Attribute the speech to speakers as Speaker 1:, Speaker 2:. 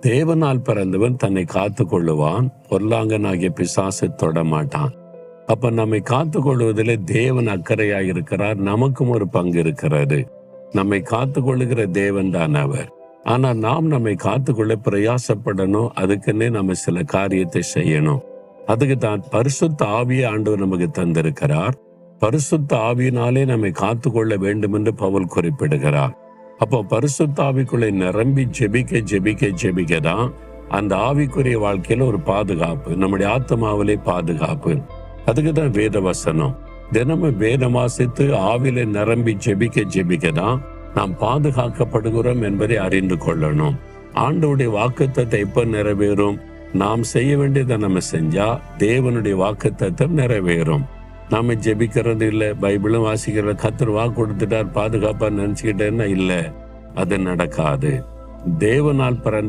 Speaker 1: தேவனால் பிறந்தவன் தன்னை காத்து கொள்ளுவான், பொல்லாங்கனாகிய பிசாசை தொட மாட்டான். அப்ப நம்மை காத்து கொள்வதிலே தேவன் அக்கறையாயிருக்கிறார். நமக்கும் ஒரு பங்கு இருக்கிறது. நம்மை காத்து கொள்ளுகிற தேவன் தான் அவர். ஆனா நாம் நம்மை காத்துக்கொள்ள பிரயாசப்படணும். அதுக்குன்னே நம்ம சில காரியத்தை செய்யணும். அதுக்கு தான் பரிசுத்த ஆவியை ஆண்டவர் நமக்கு தந்திருக்கிறார். பரிசுத்த ஆவியினாலே நம்மை காத்துக்கொள்ள வேண்டும் என்று பவுல் குறிப்பிடுகிறார். அப்போ பரிசுத்த ஆவிக்குள்ளே நிரம்பி ஜெபிக்க தான் அந்த ஆவிக்குரிய வாழ்க்கையில ஒரு பாதுகாப்பு, நம்முடைய ஆத்மாவிலே பாதுகாப்பு. அதுக்கு தான் வேத வசனம். தினமும் வேதம் வாசித்து ஆவில நிரம்பி ஜெபிக்க தான் நாம் பாதுகாக்கப்படுகிறோம் என்பதை அறிந்து கொள்ளணும். ஆண்டவருடைய வாக்குத்தத்தம் எப்ப நிறைவேறும்? நாம் செய்ய வேண்டியதை நம்ம செஞ்சா தேவனுடைய வாக்குத்தத்தம் நிறைவேறும். நாம ஜெபிக்கிறது இல்லை, பைபிளும் வாசிக்கிற, கர்த்தர் வாக்கு கொடுத்துட்டார் பாதுகாப்பா நினைச்சுக்கிட்டேன்னா இல்லை, அது நடக்காது. தேவனால் பிறந்த